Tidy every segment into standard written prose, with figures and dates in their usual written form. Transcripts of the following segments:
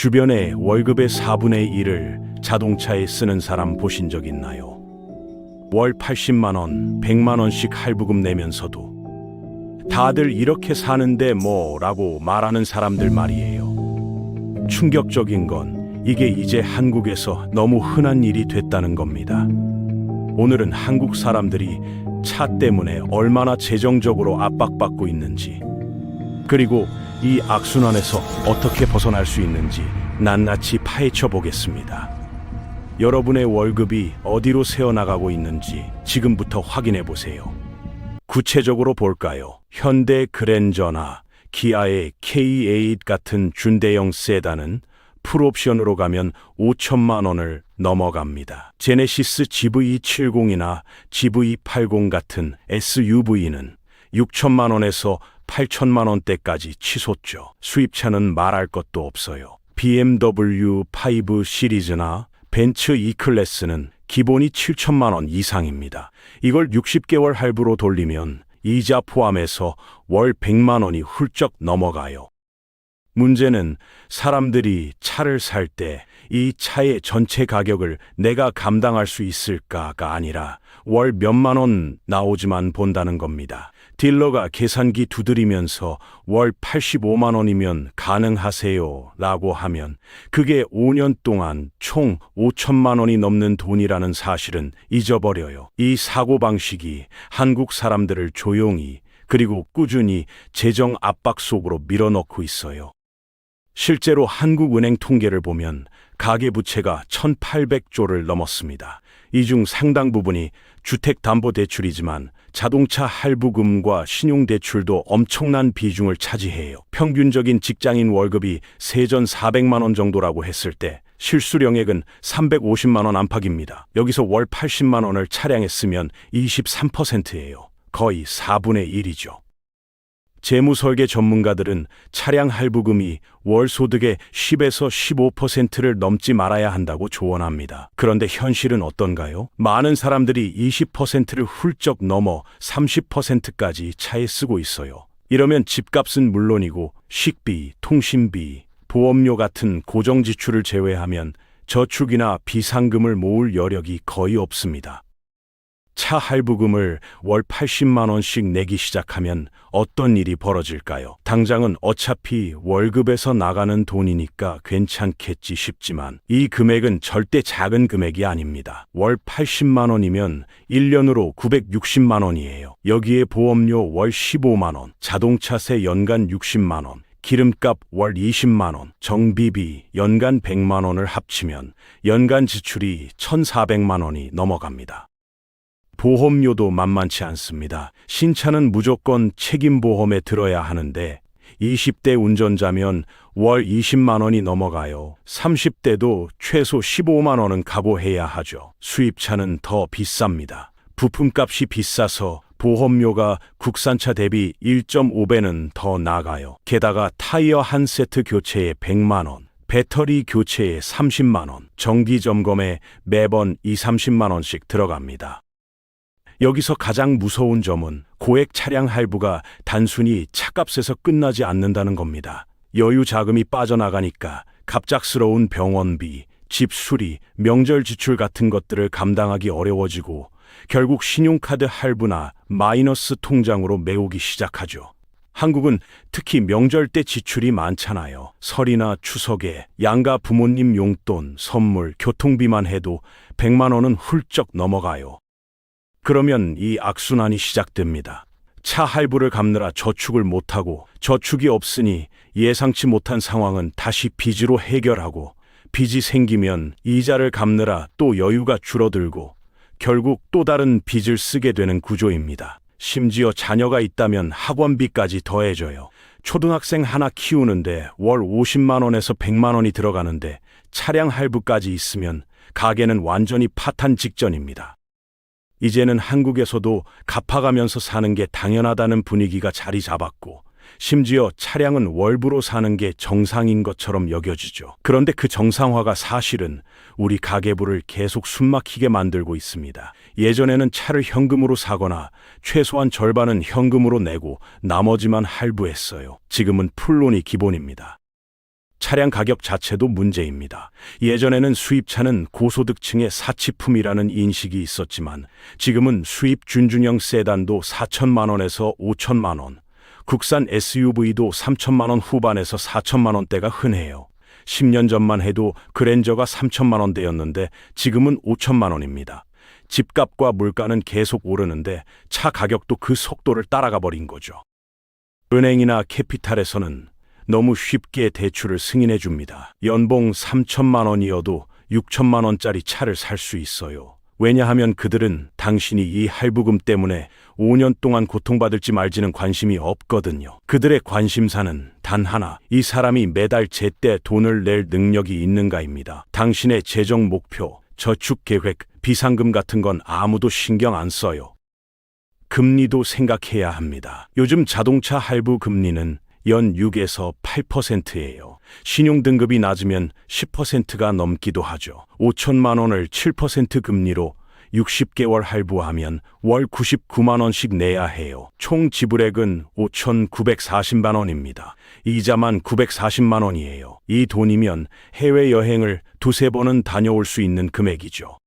주변에 월급의 4분의 1을 자동차에 쓰는 사람 보신 적 있나요? 월 80만 원, 100만 원씩 할부금 내면서도 다들 이렇게 사는데 뭐라고 말하는 사람들 말이에요. 충격적인 건 이게 이제 한국에서 너무 흔한 일이 됐다는 겁니다. 오늘은 한국 사람들이 차 때문에 얼마나 재정적으로 압박받고 있는지, 그리고 이 악순환에서 어떻게 벗어날 수 있는지 낱낱이 파헤쳐 보겠습니다. 여러분의 월급이 어디로 새어나가고 있는지 지금부터 확인해 보세요. 구체적으로 볼까요? 현대 그랜저나 기아의 K8 같은 준대형 세단은 풀옵션으로 가면 5천만 원을 넘어갑니다. 제네시스 GV70이나 GV80 같은 SUV는 6천만 원에서 8천만 원대까지 치솟죠. 수입차는 말할 것도 없어요. BMW 5 시리즈나 벤츠 E클래스는 기본이 7천만 원 이상입니다. 이걸 60개월 할부로 돌리면 이자 포함해서 월 100만 원이 훌쩍 넘어가요. 문제는 사람들이 차를 살 때 이 차의 전체 가격을 내가 감당할 수 있을까가 아니라 월 몇만 원 나오지만 본다는 겁니다. 딜러가 계산기 두드리면서 월 85만 원이면 가능하세요 라고 하면 그게 5년 동안 총 5천만 원이 넘는 돈이라는 사실은 잊어버려요. 이 사고방식이 한국 사람들을 조용히 그리고 꾸준히 재정 압박 속으로 밀어넣고 있어요. 실제로 한국은행 통계를 보면 가계부채가 1,800조를 넘었습니다. 이 중 상당 부분이 주택담보대출이지만 자동차 할부금과 신용대출도 엄청난 비중을 차지해요. 평균적인 직장인 월급이 세전 400만 원 정도라고 했을 때 실수령액은 350만 원 안팎입니다. 여기서 월 80만 원을 차량에 쓰면 23%예요. 거의 4분의 1이죠. 재무설계 전문가들은 차량 할부금이 월 소득의 10에서 15%를 넘지 말아야 한다고 조언합니다. 그런데 현실은 어떤가요? 많은 사람들이 20%를 훌쩍 넘어 30%까지 차에 쓰고 있어요. 이러면 집값은 물론이고 식비, 통신비, 보험료 같은 고정 지출을 제외하면 저축이나 비상금을 모을 여력이 거의 없습니다. 차 할부금을 월 80만 원씩 내기 시작하면 어떤 일이 벌어질까요? 당장은 어차피 월급에서 나가는 돈이니까 괜찮겠지 싶지만 이 금액은 절대 작은 금액이 아닙니다. 월 80만 원이면 1년으로 960만 원이에요. 여기에 보험료 월 15만 원, 자동차세 연간 60만 원, 기름값 월 20만 원, 정비비 연간 100만 원을 합치면 연간 지출이 1,400만 원이 넘어갑니다. 보험료도 만만치 않습니다. 신차는 무조건 책임보험에 들어야 하는데 20대 운전자면 월 20만 원이 넘어가요. 30대도 최소 15만 원은 각오해야 하죠. 수입차는 더 비쌉니다. 부품값이 비싸서 보험료가 국산차 대비 1.5배는 더 나가요. 게다가 타이어 한 세트 교체에 100만 원, 배터리 교체에 30만 원, 정기 점검에 매번 20-30만 원씩 들어갑니다. 여기서 가장 무서운 점은 고액 차량 할부가 단순히 차값에서 끝나지 않는다는 겁니다. 여유 자금이 빠져나가니까 갑작스러운 병원비, 집 수리, 명절 지출 같은 것들을 감당하기 어려워지고 결국 신용카드 할부나 마이너스 통장으로 메우기 시작하죠. 한국은 특히 명절 때 지출이 많잖아요. 설이나 추석에 양가 부모님 용돈, 선물, 교통비만 해도 100만 원은 훌쩍 넘어가요. 그러면 이 악순환이 시작됩니다. 차 할부를 갚느라 저축을 못하고 저축이 없으니 예상치 못한 상황은 다시 빚으로 해결하고 빚이 생기면 이자를 갚느라 또 여유가 줄어들고 결국 또 다른 빚을 쓰게 되는 구조입니다. 심지어 자녀가 있다면 학원비까지 더해져요. 초등학생 하나 키우는데 월 50만 원에서 100만 원이 들어가는데 차량 할부까지 있으면 가게는 완전히 파탄 직전입니다. 이제는 한국에서도 갚아가면서 사는 게 당연하다는 분위기가 자리 잡았고 심지어 차량은 월부로 사는 게 정상인 것처럼 여겨지죠. 그런데 그 정상화가 사실은 우리 가계부를 계속 숨막히게 만들고 있습니다. 예전에는 차를 현금으로 사거나 최소한 절반은 현금으로 내고 나머지만 할부했어요. 지금은 풀론이 기본입니다. 차량 가격 자체도 문제입니다. 예전에는 수입차는 고소득층의 사치품이라는 인식이 있었지만 지금은 수입 준중형 세단도 4천만 원에서 5천만 원, 국산 SUV도 3천만 원 후반에서 4천만 원대가 흔해요. 10년 전만 해도 그랜저가 3천만 원대였는데 지금은 5천만 원입니다. 집값과 물가는 계속 오르는데 차 가격도 그 속도를 따라가 버린 거죠. 은행이나 캐피탈에서는 너무 쉽게 대출을 승인해 줍니다. 연봉 3천만 원이어도 6천만 원짜리 차를 살 수 있어요. 왜냐하면 그들은 당신이 이 할부금 때문에 5년 동안 고통받을지 말지는 관심이 없거든요. 그들의 관심사는 단 하나, 이 사람이 매달 제때 돈을 낼 능력이 있는가입니다. 당신의 재정 목표, 저축 계획, 비상금 같은 건 아무도 신경 안 써요. 금리도 생각해야 합니다. 요즘 자동차 할부 금리는 연 6에서 8%예요. 신용등급이 낮으면 10%가 넘기도 하죠. 5천만 원을 7% 금리로 60개월 할부하면 월 99만 원씩 내야 해요. 총 지불액은 5,940만 원입니다. 이자만 940만 원이에요. 이 돈이면 해외여행을 두세 번은 다녀올 수 있는 금액이죠.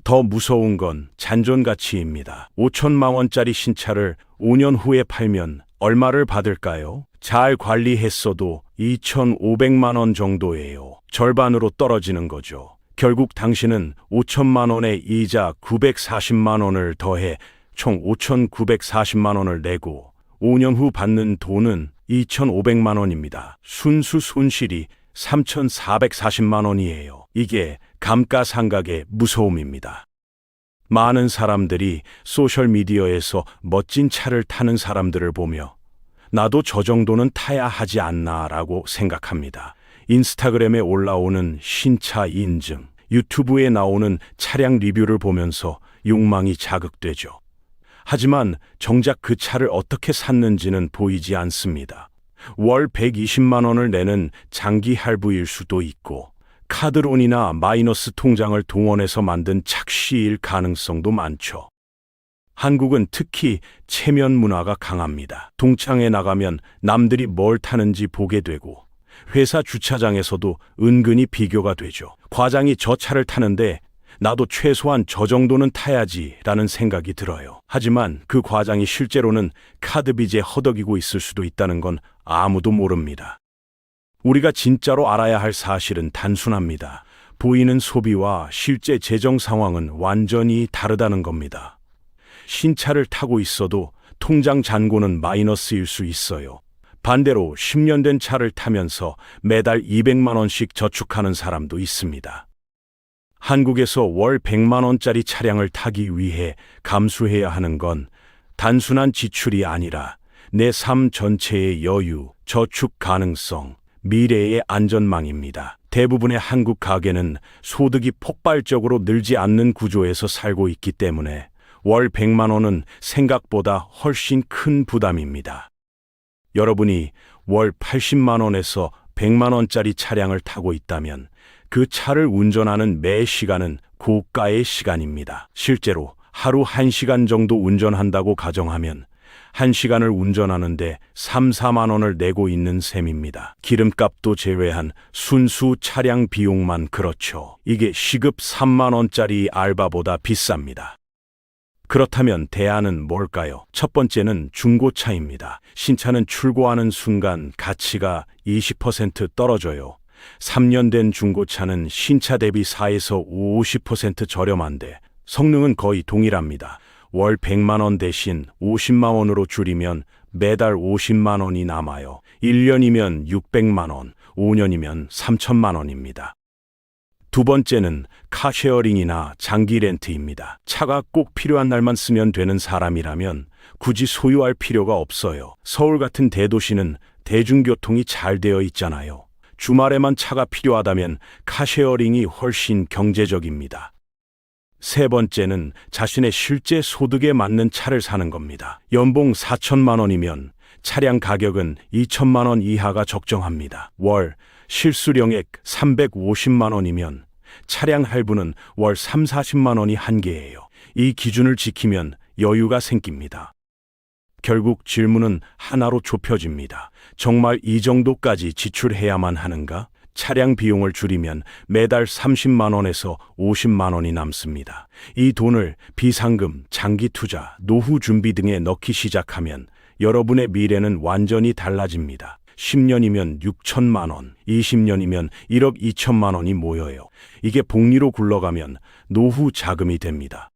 더 무서운 건 잔존가치입니다. 5천만 원짜리 신차를 5년 후에 팔면 얼마를 받을까요? 잘 관리했어도 2,500만 원 정도예요. 절반으로 떨어지는 거죠. 결국 당신은 5천만 원의 이자 940만 원을 더해 총 5,940만 원을 내고 5년 후 받는 돈은 2,500만 원입니다. 순수 손실이 3,440만 원이에요. 이게 감가상각의 무서움입니다. 많은 사람들이 소셜미디어에서 멋진 차를 타는 사람들을 보며 나도 저 정도는 타야 하지 않나 라고 생각합니다. 인스타그램에 올라오는 신차 인증, 유튜브에 나오는 차량 리뷰를 보면서 욕망이 자극되죠. 하지만 정작 그 차를 어떻게 샀는지는 보이지 않습니다. 월 120만 원을 내는 장기 할부일 수도 있고 카드론이나 마이너스 통장을 동원해서 만든 착시일 가능성도 많죠. 한국은 특히 체면 문화가 강합니다. 동창회 나가면 남들이 뭘 타는지 보게 되고 회사 주차장에서도 은근히 비교가 되죠. 과장이 저 차를 타는데 나도 최소한 저 정도는 타야지 라는 생각이 들어요. 하지만 그 과장이 실제로는 카드 빚에 허덕이고 있을 수도 있다는 건 아무도 모릅니다. 우리가 진짜로 알아야 할 사실은 단순합니다. 보이는 소비와 실제 재정 상황은 완전히 다르다는 겁니다. 신차를 타고 있어도 통장 잔고는 마이너스일 수 있어요. 반대로 10년 된 차를 타면서 매달 200만 원씩 저축하는 사람도 있습니다. 한국에서 월 100만 원짜리 차량을 타기 위해 감수해야 하는 건 단순한 지출이 아니라 내 삶 전체의 여유, 저축 가능성, 미래의 안전망입니다. 대부분의 한국 가게는 소득이 폭발적으로 늘지 않는 구조에서 살고 있기 때문에 월 100만 원은 생각보다 훨씬 큰 부담입니다. 여러분이 월 80만 원에서 100만 원짜리 차량을 타고 있다면 그 차를 운전하는 매 시간은 고가의 시간입니다. 실제로 하루 1시간 정도 운전한다고 가정하면 1시간을 운전하는데 3, 4만 원을 내고 있는 셈입니다. 기름값도 제외한 순수 차량 비용만 그렇죠. 이게 시급 3만 원짜리 알바보다 비쌉니다. 그렇다면 대안은 뭘까요? 첫 번째는 중고차입니다. 신차는 출고하는 순간 가치가 20% 떨어져요. 3년 된 중고차는 신차 대비 4에서 50% 저렴한데 성능은 거의 동일합니다. 월 100만 원 대신 50만 원으로 줄이면 매달 50만 원이 남아요. 1년이면 600만 원, 5년이면 3천만 원입니다. 두 번째는 카쉐어링이나 장기 렌트입니다. 차가 꼭 필요한 날만 쓰면 되는 사람이라면 굳이 소유할 필요가 없어요. 서울 같은 대도시는 대중교통이 잘 되어 있잖아요. 주말에만 차가 필요하다면 카쉐어링이 훨씬 경제적입니다. 세 번째는 자신의 실제 소득에 맞는 차를 사는 겁니다. 연봉 4천만 원이면 차량 가격은 2천만 원 이하가 적정합니다. 월 실수령액 350만 원이면 차량 할부는 월 3, 40만 원이 한계예요. 이 기준을 지키면 여유가 생깁니다. 결국 질문은 하나로 좁혀집니다. 정말 이 정도까지 지출해야만 하는가? 차량 비용을 줄이면 매달 30만 원에서 50만 원이 남습니다. 이 돈을 비상금, 장기 투자, 노후 준비 등에 넣기 시작하면 여러분의 미래는 완전히 달라집니다. 10년이면 6천만 원, 20년이면 1억 2천만 원이 모여요. 이게 복리로 굴러가면 노후 자금이 됩니다.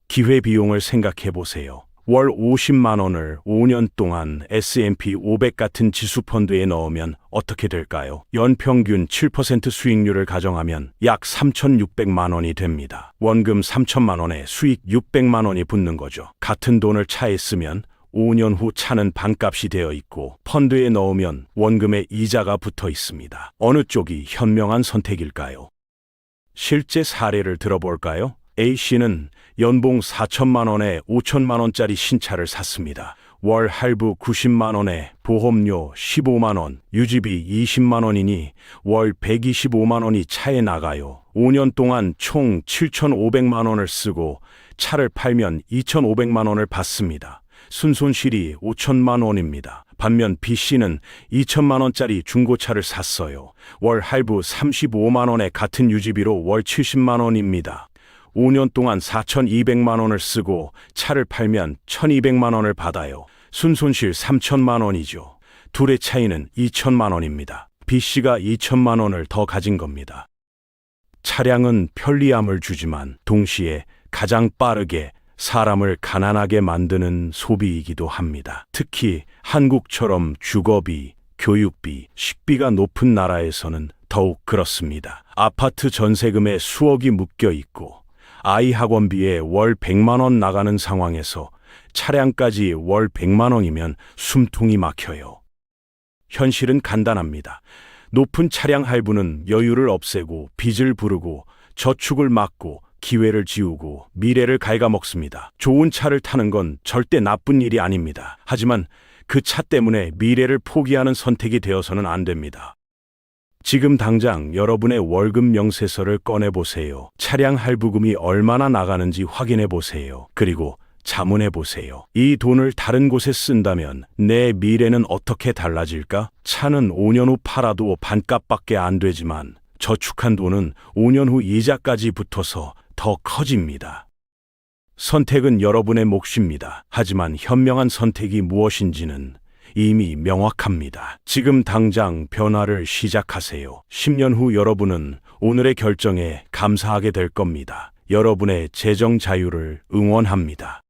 기회비용을 생각해 보세요. 월 50만 원을 5년 동안 S&P 500 같은 지수펀드에 넣으면 어떻게 될까요? 연평균 7% 수익률을 가정하면 약 3,600만 원이 됩니다. 원금 3천만 원에 수익 600만 원이 붙는 거죠. 같은 돈을 차에 쓰면 5년 후 차는 반값이 되어 있고 펀드에 넣으면 원금에 이자가 붙어 있습니다. 어느 쪽이 현명한 선택일까요? 실제 사례를 들어볼까요? A씨는 연봉 4천만 원에 5천만 원짜리 신차를 샀습니다. 월 할부 90만 원에 보험료 15만 원, 유지비 20만 원이니 월 125만 원이 차에 나가요. 5년 동안 총 7,500만 원을 쓰고 차를 팔면 2,500만 원을 받습니다. 순손실이 5천만 원입니다. 반면 B씨는 2천만 원짜리 중고차를 샀어요. 월 할부 35만 원에 같은 유지비로 월 70만 원입니다. 5년 동안 4,200만 원을 쓰고 차를 팔면 1,200만 원을 받아요. 순손실 3천만 원이죠. 둘의 차이는 2천만 원입니다. B씨가 2천만 원을 더 가진 겁니다. 차량은 편리함을 주지만 동시에 가장 빠르게 사람을 가난하게 만드는 소비이기도 합니다. 특히 한국처럼 주거비, 교육비, 식비가 높은 나라에서는 더욱 그렇습니다. 아파트 전세금에 수억이 묶여 있고 아이 학원비에 월 100만 원 나가는 상황에서 차량까지 월 100만 원이면 숨통이 막혀요. 현실은 간단합니다. 높은 차량 할부는 여유를 없애고 빚을 부르고 저축을 막고 기회를 지우고 미래를 갉아먹습니다. 좋은 차를 타는 건 절대 나쁜 일이 아닙니다. 하지만 그 차 때문에 미래를 포기하는 선택이 되어서는 안 됩니다. 지금 당장 여러분의 월급 명세서를 꺼내보세요. 차량 할부금이 얼마나 나가는지 확인해보세요. 그리고 자문해보세요. 이 돈을 다른 곳에 쓴다면 내 미래는 어떻게 달라질까? 차는 5년 후 팔아도 반값밖에 안 되지만 저축한 돈은 5년 후 이자까지 붙어서 더 커집니다. 선택은 여러분의 몫입니다. 하지만 현명한 선택이 무엇인지는 이미 명확합니다. 지금 당장 변화를 시작하세요. 10년 후 여러분은 오늘의 결정에 감사하게 될 겁니다. 여러분의 재정 자유를 응원합니다.